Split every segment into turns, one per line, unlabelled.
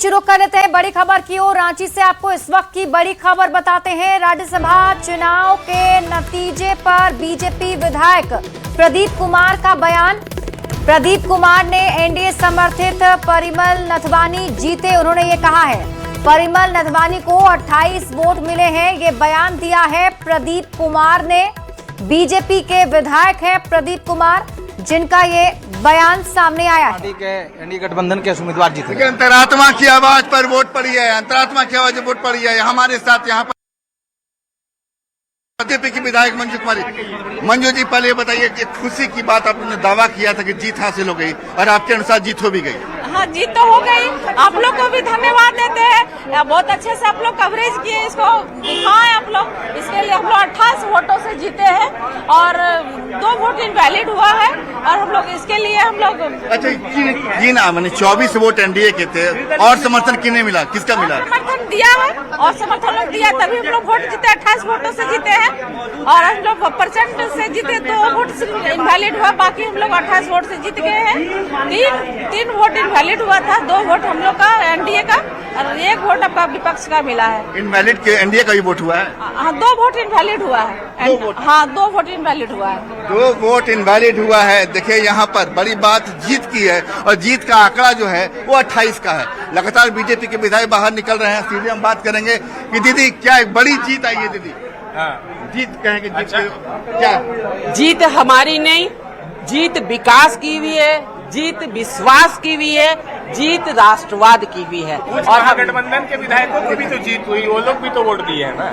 बीच रुक कर लेते हैं बड़ी खबर की ओर। रांची से आपको इस वक्त की बड़ी खबर बताते हैं। राज्यसभा चुनाव के नतीजे पर बीजेपी विधायक प्रदीप कुमार का बयान। प्रदीप कुमार ने एनडीए समर्थित परिमल नथवानी जीते। उन्होंने ये कहा है परिमल नथवानी को 28 वोट मिले हैं। ये बयान दिया है प्रदीप कुमार ने। बीजेपी के विधायक हैं प्रदीप कुमार, जिनका ये बयान सामने आया है।
एनडीए गठबंधन के उम्मीदवार जीते।
अंतरात्मा की आवाज पर वोट पड़ी है, अंतरात्मा की आवाज वोट पड़ी है। हमारे साथ यहाँ पर बीजेपी की विधायक मंजू कुमारी। मंजू जी, पहले ये बताइए कि खुशी की बात आपने दावा किया था कि जीत हासिल हो गई और आपके अनुसार जीत हो भी गई।
हाँ, जीत तो हो गई। आप लोग को भी धन्यवाद देते हैं, बहुत अच्छे से आप लोग कवरेज किए, इसको दिखाएं आप लोग। इसके लिए हम लोग 28 वोटों से जीते हैं और 2 वोट इनवैलिड हुआ है और हम लोग इसके लिए हम लोग
अच्छा किन मैंने 24 वोट एनडीए के थे और समर्थन किन्हें मिला, किसका मिला?
समर्थन दिया है और समर्थन लोग दिया, तभी हम लोग वोट जीते। 28 वोटों से जीते हैं और हम लोग परसेंट से जीते। 2 वोट इनवैलिड हुआ, बाकी हम लोग 28 वोट से जीत गए हैं। 3 वोट इनवैलिड हुआ था, 2 वोट हम लोग का एनडीए का और 1 वोट आपका विपक्ष का मिला है।
इनवैलिड के एनडीए का भी वोट हुआ है?
हाँ, 2 वोट इनवैलिड हुआ है। 2 वोट इनवैलिड हुआ है।
2 वोट इनवैलिड हुआ है। देखिए यहाँ पर बड़ी बात जीत की है और जीत का आंकड़ा जो है वो 28 का है। लगातार बीजेपी के विधायक बाहर निकल रहे हैं। सीधे हम बात करेंगे कि दीदी क्या एक बड़ी जीत आई है? दीदी जीत कहेंगे, जीत अच्छा। क्या
जीत हमारी नहीं, जीत विकास की भी है, जीत विश्वास की भी है, जीत राष्ट्रवाद की भी है।
और गठबंधन के विधायकों की भी तो जीत हुई, वो लोग भी तो वोट दिए हैं ना,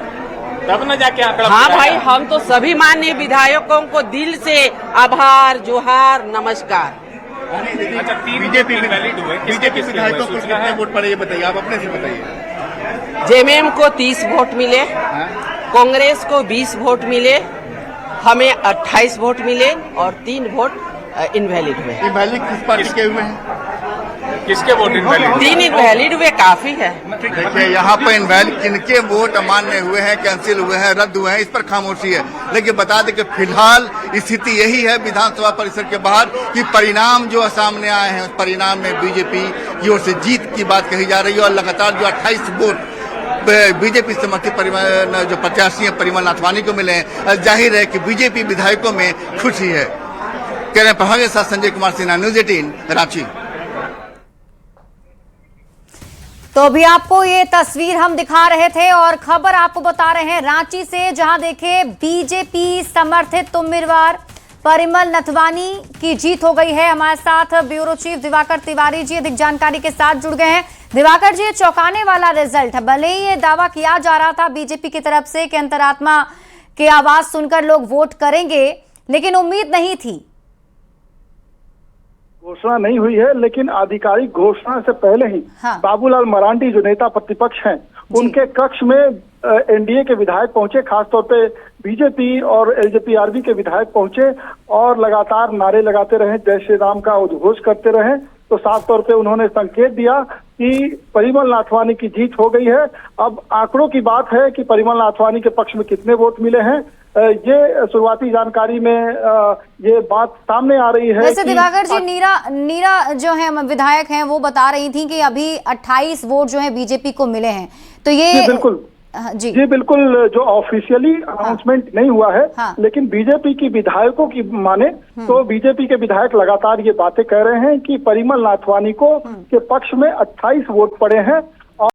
तब न जाके आंकड़ा।
हाँ भाई, हम तो सभी माननीय विधायकों को दिल से आभार, जोहार, नमस्कार।
अच्छा, 3 बीजेपी वैलिड हुए,
बीजेपी विधायकों को कितने वोट पड़े ये बताइए, आप अपने से बताइए।
जेएमएम को 30 वोट मिले, कांग्रेस को 20 वोट मिले, हमें 28 वोट मिले और 3 वोट इनवैलिड हुए।
इनवैलिड किस पार्टी के हुए हैं?
किसके वोट इनवैलिड?
3 इनवैलिड हुए, काफी है।
देखिए यहाँ पर इनवैलिड किनके वोट अमान्य हुए हैं, कैंसिल हुए हैं, रद्द हुए हैं, इस पर खामोशी है। लेकिन बता दें कि फिलहाल स्थिति यही है विधानसभा परिसर के बाहर कि परिणाम जो सामने आए हैं उस परिणाम में बीजेपी की ओर से जीत की बात कही जा रही है और लगातार जो 28 वोट बीजेपी समर्थित परिमल जो प्रत्याशी है परिमल नाथवानी को मिले हैं, जाहिर है कि बीजेपी विधायकों में खुशी है। कह रहे प्रभाव के साथ संजय कुमार सिन्हा, न्यूज 18 रांची।
तो अभी आपको ये तस्वीर हम दिखा रहे थे और खबर आपको बता रहे हैं रांची से, जहां देखे बीजेपी समर्थित उम्मीदवार परिमल नथवानी की जीत हो गई है। हमारे साथ ब्यूरो चीफ दिवाकर तिवारी जी अधिक जानकारी के साथ जुड़ गए हैं। दिवाकर जी, ये चौंकाने वाला रिजल्ट है। भले ही ये दावा किया जा रहा था बीजेपी की तरफ से कि अंतरात्मा की आवाज सुनकर लोग वोट करेंगे, लेकिन उम्मीद नहीं थी।
घोषणा नहीं हुई है, लेकिन आधिकारिक घोषणा से पहले ही बाबूलाल मरांडी जो नेता प्रतिपक्ष हैं, उनके कक्ष में एनडीए के विधायक पहुंचे, खासतौर पे बीजेपी और एलजेपी के विधायक पहुंचे और लगातार नारे लगाते रहे, जय श्री राम का उद्घोष करते रहे। तो साफ तौर पे उन्होंने संकेत दिया कि परिमल नाथवानी की जीत हो गई है। अब आंकड़ों की बात है कि परिमल नाथवानी के पक्ष में कितने वोट मिले हैं, ये शुरुआती जानकारी में ये बात सामने आ रही है।
वैसे दिवाकर जी, नीरा जो है विधायक हैं, वो बता रही थी कि अभी 28 वोट जो है बीजेपी को मिले हैं। तो ये
बिल्कुल जी बिल्कुल, जो ऑफिशियली अनाउंसमेंट नहीं हुआ है, लेकिन बीजेपी की विधायकों की माने तो बीजेपी के विधायक लगातार ये बातें कह रहे हैं कि परिमल नाथवानी को के पक्ष में 28 वोट पड़े हैं